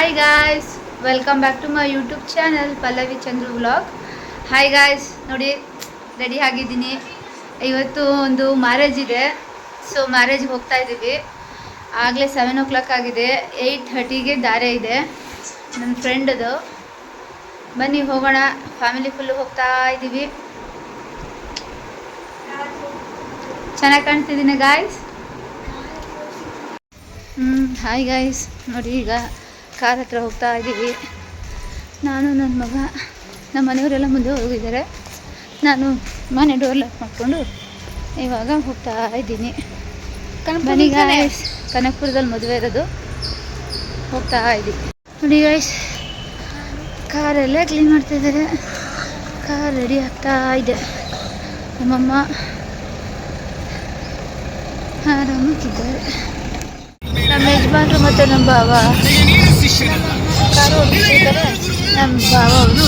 Hi guys, welcome back to my YouTube channel Pallavi Chandru vlog. Hi guys, ನೋಡಿ ready ಆಗಿದ್ದೀನಿ. ಇವತ್ತು ಒಂದು ಮ್ಯಾರೇಜ್ ಇದೆ, ಸೊ ಮ್ಯಾರೇಜ್ಗೆ ಹೋಗ್ತಾ ಇದ್ದೀವಿ. ಆಗಲೇ 7 o'clock ಆಗಿದೆ. 8:30ಗೆ ದಾರೆ ಇದೆ ನನ್ನ ಫ್ರೆಂಡದು. ಬನ್ನಿ ಹೋಗೋಣ, ಫ್ಯಾಮಿಲಿ ಫುಲ್ಲು ಹೋಗ್ತಾ ಇದ್ದೀವಿ. ಚೆನ್ನಾಗಿ ಕಾಣ್ತಿದ್ದೀನಿ ಗಾಯ್ಸ್. ಹಾಯ್ ಗಾಯ್ಸ್, ನೋಡಿ ಈಗ ಕಾರ್ ಹತ್ರ ಹೋಗ್ತಾ ಇದ್ದೀವಿ. ನಾನು ನನ್ನ ಮಗ, ನಮ್ಮ ಮನೆಯವರೆಲ್ಲ ಮುಂದೆ ಹೋಗಿದ್ದಾರೆ. ನಾನು ಮನೆ ಡೋರ್ ಲಾಕ್ ಮಾಡಿಕೊಂಡು ಇವಾಗ ಹೋಗ್ತಾ ಇದ್ದೀನಿ. ಬನ್ನಿ ಗಾಯ್ಸ್, ಕನಕಪುರದಲ್ಲಿ ಮದುವೆ ಇರೋದು, ಹೋಗ್ತಾ ಇದ್ದೀವಿ. ನೋಡಿ ಗಾಯ್ಸ್, ಕಾರೆಲ್ಲ ಕ್ಲೀನ್ ಮಾಡ್ತಾಯಿದ್ದಾರೆ. ಕಾರ್ ರೆಡಿ ಆಗ್ತಾ ಇದೆ. ನಮ್ಮಮ್ಮ ಆರಾಮಾಗಿದ್ದಾರೆ. ನಮ್ಮ ಯಜಮಾನ್ರು ಮತ್ತು ನಮ್ಮ ಭಾವ ಕಾರು ಓಡಿಸ್ತಿದ್ದಾರೆ. ನಮ್ಮ ಭಾವ ಅವರು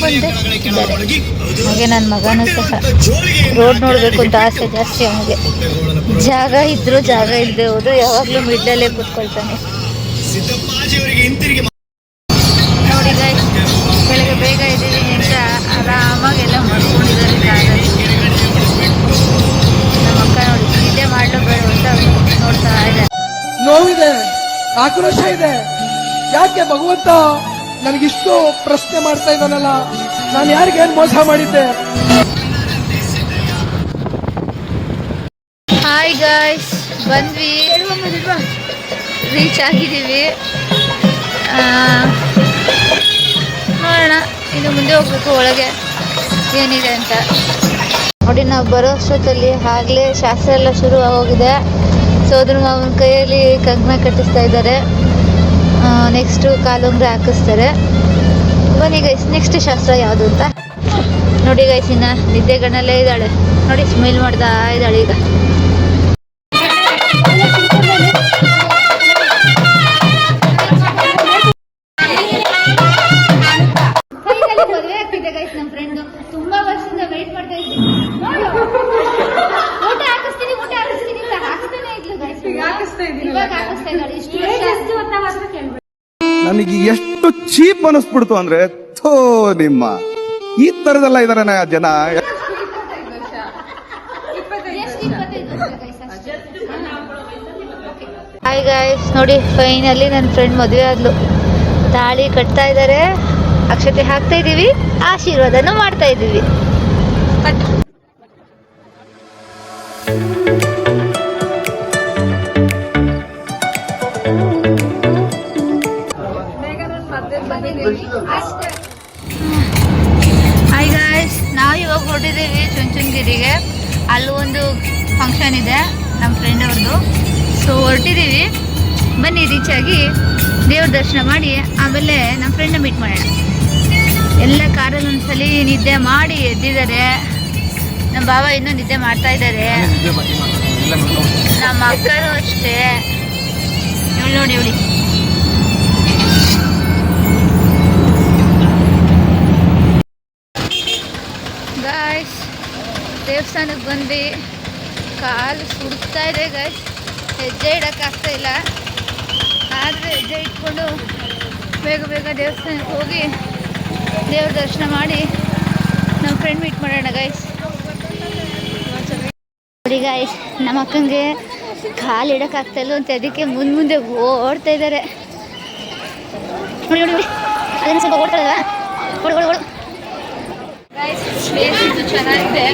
ಮುಂದೆ ಇದ್ದಾರೆ. ಹಾಗೆ ನನ್ನ ಮಗನೂ ಸಹ ರೋಡ್ ನೋಡಬೇಕು ಅಂತ ಆಸೆ ಜಾಸ್ತಿ ಅವನಿಗೆ. ಜಾಗ ಇದ್ದರೂ ಜಾಗ ಇಲ್ಲದೆ ಹೋದ್ರು ಯಾವಾಗಲೂ ಮಿಡ್ಲಲ್ಲೇ ಕೂತ್ಕೊಳ್ತಾನೆ. ನೋಡಿ ಗಾಯ್ಸ್, ಬೆಳಗ್ಗೆ ಬೇಗ ಇದ್ದೀವಿ ಅಂತ ಆರಾಮಾಗೆಲ್ಲ ಮಾಡ್ಕೊಂಡಿದ್ದಾರೆ ಕಾರಲ್ಲಿ. ನಮ್ಮ ಅಕ್ಕ ನೋಡಿ ನಿದ್ದೆ ಮಾಡಲು ಬೇಡ ಅಂತ ನೋಡ್ತಾ ಇದ್ದಾರೆ. ನೋವಿದೆ, ಆಕ್ರೋಶ ಇದೆ. ಯಾಕೆ ಭಗವಂತ ನನಗಿಷ್ಟು ಪ್ರಶ್ನೆ ಮಾಡ್ತಾ ಇದ್ದಾನಲ್ಲ, ನಾನು ಯಾರಿಗೇನು ಮೋಸ ಮಾಡಿದ್ದೆ? ಹಾಯ್ ಗಾಯ್ಸ್, ಬಂದ್ವಿ, ರೀಚ್ ಆಗಿದ್ದೀವಿ. ನೋಡೋಣ, ಇನ್ನು ಮುಂದೆ ಹೋಗ್ಬೇಕು ಒಳಗೆ ಏನಿದೆ ಅಂತ. ನೋಡಿ, ನಾವು ಬರೋ ಅಷ್ಟೊತ್ತಲ್ಲಿ ಆಗಲೇ ಶಾಸ್ತ್ರ ಎಲ್ಲ ಶುರು ಆಗೋಗಿದೆ. ಸೋದರ ಮಾವನ ಕೈಯಲ್ಲಿ ಕಂಕಣ ಕಟ್ಟಿಸ್ತಾ ಇದ್ದಾರೆ. ನೆಕ್ಸ್ಟು ಕಾಲುಂಗ್ರೆ ಹಾಕಿಸ್ತಾರೆ. ಬನ್ನಿ ಗೈಸ್, ನೆಕ್ಸ್ಟ್ ಶಾಸ್ತ್ರ ಯಾವುದು ಅಂತ ನೋಡಿ ಗೈಸ್. ಇನ್ನು ನಿದ್ದೆಗಣ್ಣಲ್ಲೇ ಇದ್ದಾಳೆ ನೋಡಿ, ಸ್ಮೈಲ್ ಮಾಡ್ತಾ ಇದ್ದಾಳೆ ಈಗ. ಮದುವೆ ಆಗ್ತಿದೆ ಗೈಸ್. ನಮ್ಮ ಫ್ರೆಂಡ್ ತುಂಬಾ ವರ್ಷದಿಂದ ವೆಯ್ಟ್ ಮಾಡ್ತಾ ಇದ್ದೀನಿ. ಊಟ ಹಾಕಿಸ್ತೀನಿ ಊಟ ಹಾಕಿಸ್ತೀನಿ ಅಂತ ಹಾಕ್ತಾನೆ ಇದ್ಲು ಗೈಸ್. ಇವಾಗ ಹಾಕಿಸ್ತಾ ಇದ್ದಾಳೆ. ಇಷ್ಟು ನನಗೆ ಎಷ್ಟು ಚೀಪ್ ಅನಿಸ್ಬಿಡ್ತು ಅಂದ್ರೆ, ಥೋ ನಿಮ್ಮ ಈ ತರದೆಲ್ಲ ಇದಾರೆ ಜನ. ಹಾಯ್ ಗಾಯ್ಸ್, ನೋಡಿ ಫೈನಲಿ ನನ್ನ ಫ್ರೆಂಡ್ ಮದುವೆ ಆದ್ಲು. ತಾಳಿ ಕಟ್ತಾ ಇದ್ದಾರೆ, ಅಕ್ಷತೆ ಹಾಕ್ತಾ ಇದೀವಿ, ಆಶೀರ್ವಾದನೂ ಮಾಡ್ತಾ ಇದೀವಿ. ಹಾಯ್ ಗಾಯ್ಸ್, ನಾವು ಇವಾಗ ಹೊರಟಿದ್ದೀವಿ ಚುಂಚನಗಿರಿಗೆ. ಅಲ್ಲೂ ಒಂದು ಫಂಕ್ಷನ್ ಇದೆ ನಮ್ಮ ಫ್ರೆಂಡ್ ಅವ್ರದ್ದು, ಸೊ ಹೊರಟಿದ್ದೀವಿ. ಬನ್ನಿ, ರೀಚ್ ಆಗಿ ದೇವ್ರ ದರ್ಶನ ಮಾಡಿ ಆಮೇಲೆ ನಮ್ಮ ಫ್ರೆಂಡ್ನ ಮೀಟ್ ಮಾಡೋಣ. ಎಲ್ಲ ಕಾರಲ್ಲಿ ಒಂದ್ಸಲಿ ನಿದ್ದೆ ಮಾಡಿ ಎದ್ದಿದ್ದಾರೆ. ನಮ್ಮ ಭಾವ ಇನ್ನೂ ನಿದ್ದೆ ಮಾಡ್ತಾ ಇದ್ದಾರೆ. ನಮ್ಮ ಅಕ್ಕರು ಅಷ್ಟೇ. ಇವಳು ನೋಡಿ, ಇವಳಿ ಗಾಯ್ಸ್, ದೇವಸ್ಥಾನಕ್ಕೆ ಬಂದು ಕಾಲು ಸುಡ್ತಾ ಇದೆ ಗಾಯ್ಸ್. ಹೆಜ್ಜೆ ಇಡೋಕ್ಕಾಗ್ತಾ ಇಲ್ಲ. ಆದರೆ ಹೆಜ್ಜೆ ಇಟ್ಕೊಂಡು ಬೇಗ ಬೇಗ ದೇವಸ್ಥಾನಕ್ಕೆ ಹೋಗಿ ದೇವ್ರ ದರ್ಶನ ಮಾಡಿ ನಮ್ಮ ಫ್ರೆಂಡ್ ಮೀಟ್ ಮಾಡೋಣ ಗಾಯ್ಸ್. ನೋಡಿ ಗಾಯ್ಸ್, ನಮ್ಮ ಅಕ್ಕಂಗೆ ಕಾಲು ಇಡೋಕ್ಕಾಗ್ತಾ ಇಲ್ಲ ಅಂತ ಅದಕ್ಕೆ ಮುಂದೆ ಓಡ್ತಾ ಇದ್ದಾರೆ. ನೋಡಿ ನೋಡಿ ನೋಡಿ, ಅದನ್ನು ಸ್ವಲ್ಪ ಓಡ್ತಾಳಲ್ಲ, ಓಡು ಗಾಯ್ಸ್. ಪ್ಲೇಸ್ ಇದು ಚೆನ್ನಾಗಿದೆ,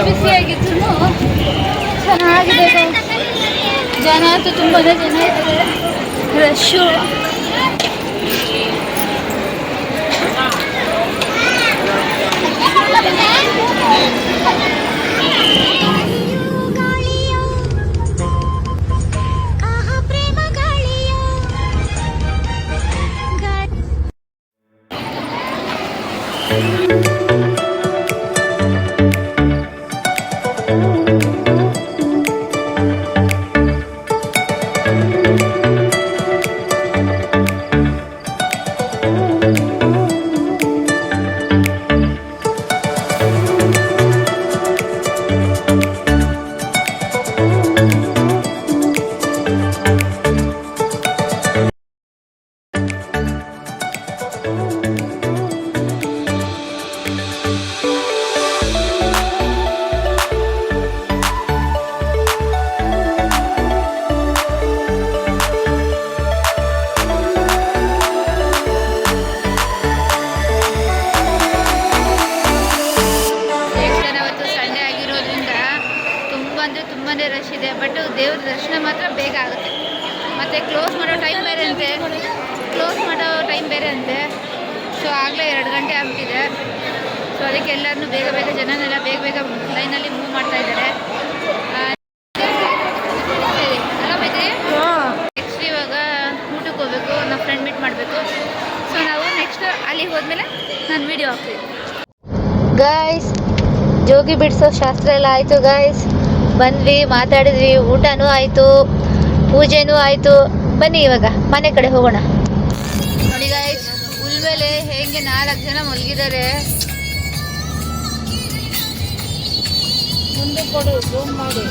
ಬಿಸಿಯಾಗಿದ್ರು ಚೆನ್ನಾಗಿದೆ ಗಾಯ್ಸ್. ಜನ ಅಂತೂ ತುಂಬಾ ಜನ ಇದ್ದಾರೆ, ರಶ್ಶು. ತುಂಬಾ ರಶ್ ಇದೆ. ಬಟ್ ದೇವ್ರ ದರ್ಶನ ಮಾತ್ರ ಬೇಗ ಆಗುತ್ತೆ. ಮತ್ತು ಕ್ಲೋಸ್ ಮಾಡೋ ಟೈಮ್ ಬೇರೆ ಅಂತೆ. ಸೊ ಆಗಲೇ 2 ಗಂಟೆ ಆಗ್ಬಿಟ್ಟಿದೆ. ಸೊ ಅದಕ್ಕೆ ಎಲ್ಲರನ್ನೂ ಬೇಗ ಜನನೆಲ್ಲ ಬೇಗ ಲೈನಲ್ಲಿ ಮೂವ್ ಮಾಡ್ತಾ ಇದ್ದಾರೆ. ಅಲ್ಲ ಬೈದ್ರಿ, ನೆಕ್ಸ್ಟ್ ಇವಾಗ ಊಟಕ್ಕೆ ಹೋಗ್ಬೇಕು, ನಾವು ಫ್ರೆಂಡ್ ಮೀಟ್ ಮಾಡಬೇಕು. ಸೊ ನಾವು ನೆಕ್ಸ್ಟ್ ಅಲ್ಲಿಗೆ ಹೋದ್ಮೇಲೆ ನಾನು ವಿಡಿಯೋ ಹಾಕ್ತೀನಿ. ಗಾಯ್ಸ್, ಜೋಗಿ ಬಿಡಿಸೋ ಶಾಸ್ತ್ರ ಎಲ್ಲ ಆಯಿತು ಗಾಯ್ಸ್. ಬಂದ್ವಿ, ಮಾತಾಡಿದ್ವಿ, ಊಟನೂ ಆಯಿತು, ಪೂಜೆನೂ ಆಯಿತು. ಬನ್ನಿ ಇವಾಗ ಮನೆ ಕಡೆ ಹೋಗೋಣ. ನೋಡಿ ಗಾಯ್ಸ್, ಹುಲ್ಮೇಲೆ ಹೇಗೆ 4 ಜನ ಮಲಗಿದ್ದಾರೆ. ಮುಂದೆ ಕೊಡು, ಜೂಮ್ ಮಾಡಿ.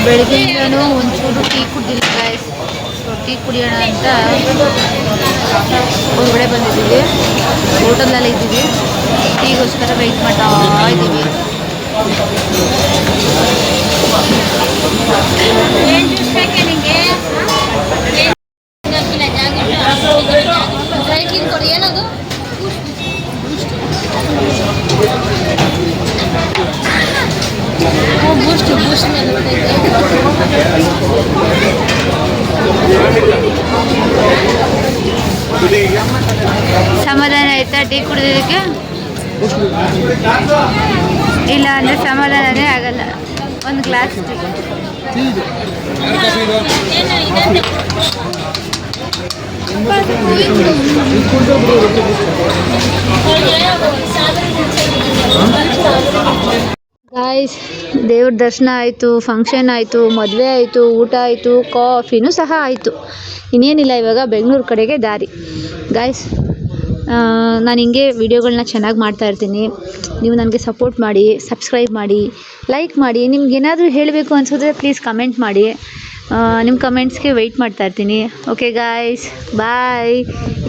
ಬೆಳಗ್ಗೆಯಿಂದನೂ ಒಂಚೂರು ಟೀ ಕುಡಿದಿಲ್ಲ ಗಾಯ್ಸ್. ಸೊ ಟೀ ಕುಡಿಯೋಣ ಅಂತ ಹೊರಗಡೆ ಬಂದಿದ್ದೀವಿ. ಹೋಟೆಲ್ನಲ್ಲಿ ಇದ್ದೀವಿ, ಟೀಗೋಸ್ಕರ ವೆಯ್ಟ್ ಮಾಡ್ತಾ ಇದ್ದೀವಿ. ಕೊಡಿ, ಏನದು ಬೂಸ್ಟ್ ಸಮಾಧಾನ ಆಯ್ತಾ ಟೀ ಕುಡಿಯೋದಕ್ಕೆ? ಇಲ್ಲ ಅಂದರೆ ಸಮಾಧಾನನೇ ಆಗಲ್ಲ. ಒಂದು ಗ್ಲಾಸ್ ಟೀ. ಗಾಯ್ಸ್, ದೇವ್ರ ದರ್ಶನ ಆಯಿತು, ಫಂಕ್ಷನ್ ಆಯಿತು, ಮದುವೆ ಆಯಿತು, ಊಟ ಆಯಿತು, ಕಾಫಿನೂ ಸಹ ಆಯಿತು. ಇನ್ನೇನಿಲ್ಲ, ಇವಾಗ ಬೆಂಗಳೂರು ಕಡೆಗೆ ದಾರಿ. ಗಾಯ್ಸ್, ನಾನು ಹಿಂಗೆ ವೀಡಿಯೋಗಳನ್ನ ಚೆನ್ನಾಗಿ ಮಾಡ್ತಾಯಿರ್ತೀನಿ. ನೀವು ನನಗೆ ಸಪೋರ್ಟ್ ಮಾಡಿ, ಸಬ್ಸ್ಕ್ರೈಬ್ ಮಾಡಿ, ಲೈಕ್ ಮಾಡಿ. ನಿಮ್ಗೆ ಏನಾದರೂ ಹೇಳಬೇಕು ಅನಿಸಿದ್ರೆ ಪ್ಲೀಸ್ ಕಮೆಂಟ್ ಮಾಡಿ. ನಿಮ್ಮ ಕಮೆಂಟ್ಸ್ಗೆ ವೆಯ್ಟ್ ಮಾಡ್ತಾಯಿರ್ತೀನಿ. ಓಕೆ ಗಾಯ್ಸ್, ಬಾಯ್.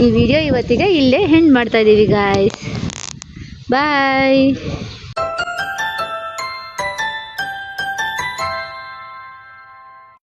ಈ ವಿಡಿಯೋ ಇವತ್ತಿಗೆ ಇಲ್ಲೇ ಎಂಡ್ ಮಾಡ್ತಾಯಿದ್ದೀವಿ ಗಾಯ್ಸ್. ಬಾಯ್.